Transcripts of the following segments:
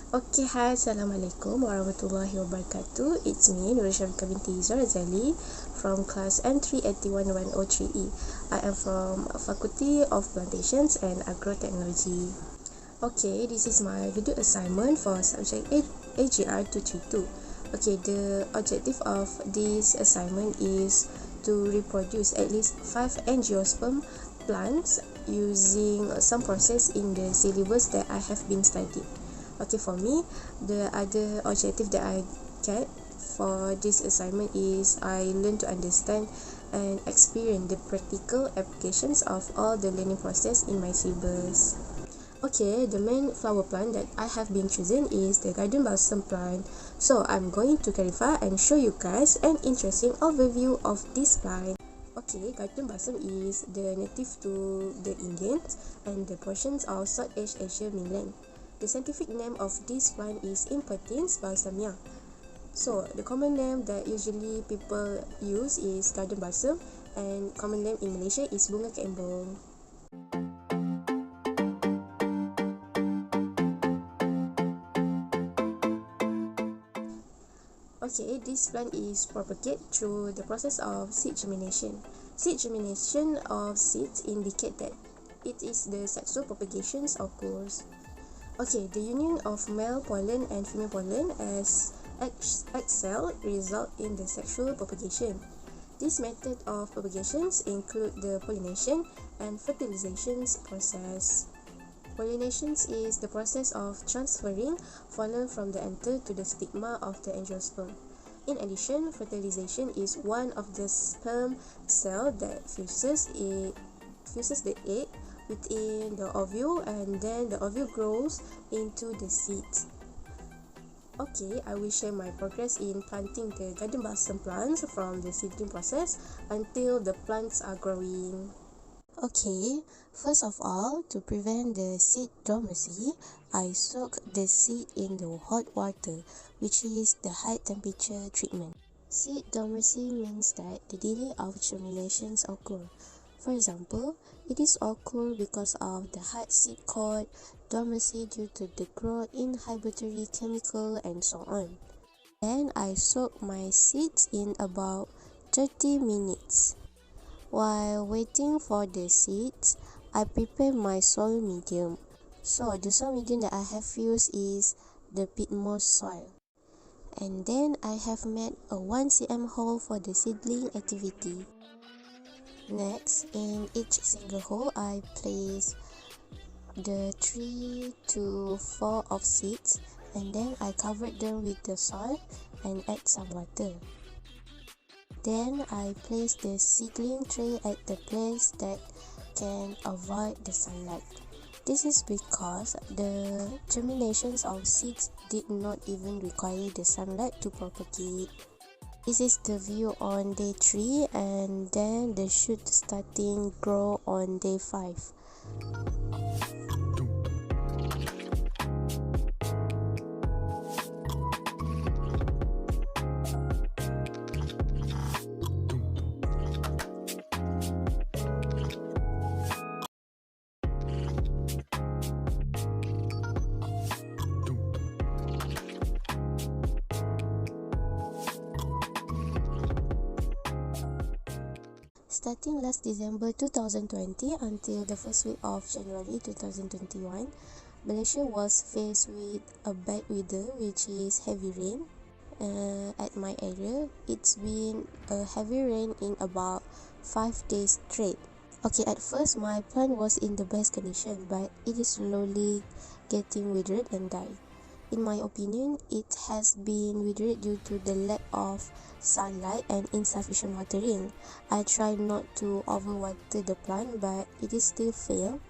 Okay, hi, Assalamualaikum warahmatullahi wabarakatuh. It's me, NURUL SHAFIKA BINTI RAZALI from class M38110E. I am from Faculty of Plantations and Agrotechnology. Okay, this is my video assignment for subject AGR232. Okay, the objective of this assignment is to reproduce at least 5 angiosperm plants using some process in the syllabus that I have been studying. Okay, for me, the other objective that I get for this assignment is I learn to understand and experience the practical applications of all the learning process in my syllabus. Okay, the main flower plant that I have been choosing is the garden balsam plant. So I'm going to clarify and show you guys an interesting overview of this plant. Okay, garden balsam is the native to the Indians and the portions of Southeast Asia mainland. The scientific name of this plant is Impertins balsamia. So the common name that usually people use is garden balsam, and common name in Malaysia is bunga keembong. Okay, this plant is propagated through the process of seed germination. Seed germination of seeds indicate that it is the sexual propagations occurs. Okay, the union of male pollen and female pollen as egg cell result in the sexual propagation. This method of propagations include the pollination and fertilization process. Pollination is the process of transferring pollen from the anther to the stigma of the angiosperm. In addition, fertilization is one of the sperm cell that fuses the egg within the ovule, and then the ovule grows into the seed. Okay, I will share my progress in planting the garden balsam plants from the seedling process until the plants are growing. Okay, first of all, to prevent the seed dormancy, I soak the seed in the hot water, which is the high temperature treatment. Seed dormancy means that the delay of germinations occur. For example, it is occur because of the hard seed coat, dormancy due to the growth inhibitory chemical, and so on. Then I soak my seeds in about 30 minutes. While waiting for the seeds, I prepare my soil medium. So the soil medium that I have used is the peat moss soil. And then I have made a 1 cm hole for the seedling activity. Next, in each single hole, I place the 3 to 4 of seeds, and then I covered them with the soil and add some water. Then I place the seedling tray at the place that can avoid the sunlight. This is because the germinations of seeds did not even require the sunlight to propagate. This is the view on day 3, and then the shoot starting grow on day 5. Starting last December 2020 until the first week of January 2021, Malaysia was faced with a bad weather, which is heavy rain. At my area, it's been a heavy rain in about 5 days straight. Okay, at first my plant was in the best condition, but it is slowly getting withered and died. In my opinion, it has been withered due to the lack of sunlight and insufficient watering. I try not to overwater the plant, but it is still fail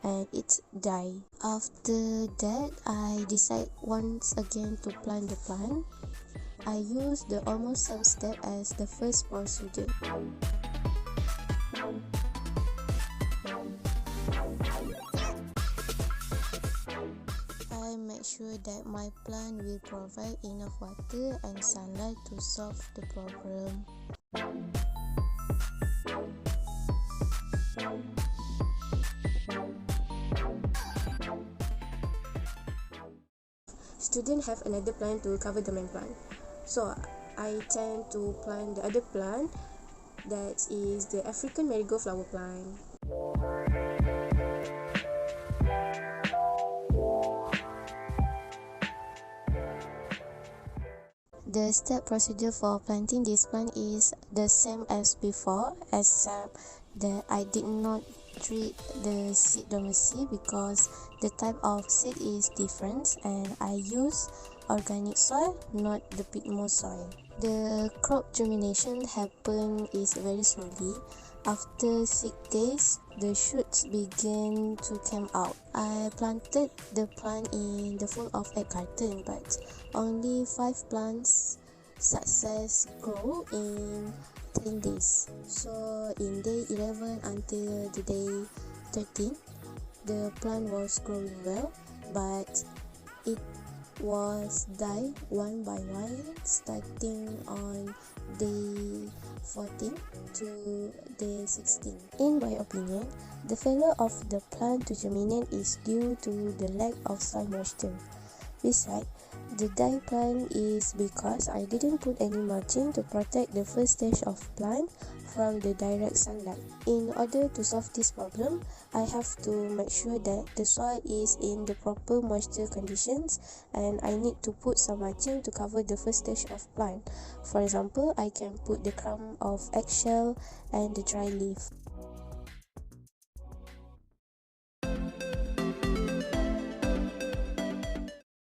and it died. After that, I decide once again to plant the plant. I use the almost same step as the first procedure. I make sure that my plant will provide enough water and sunlight to solve the problem. student have another plant to cover the main plant. So I tend to plant the other plant, that is the African marigold flower plant. The step procedure for planting this plant is the same as before, except that I did not treat the seed dormancy because the type of seed is different, and I use organic soil, not the pigmo soil. The crop germination happen is very slowly. After 6 days, the shoots begin to come out. I planted the plant in the full of egg carton, but only 5 plants success grow in 10 days. So in day 11 until the day 13, the plant was growing well, but it was died one by one starting on day 14 to day 16. In my opinion, the failure of the plant to germinate is due to the lack of soil moisture. Besides, the die plant is because I didn't put any mulching to protect the first stage of plant from the direct sunlight. In order to solve this problem, I have to make sure that the soil is in the proper moisture conditions, and I need to put some mulching to cover the first stage of plant. For example, I can put the crumb of eggshell and the dry leaf.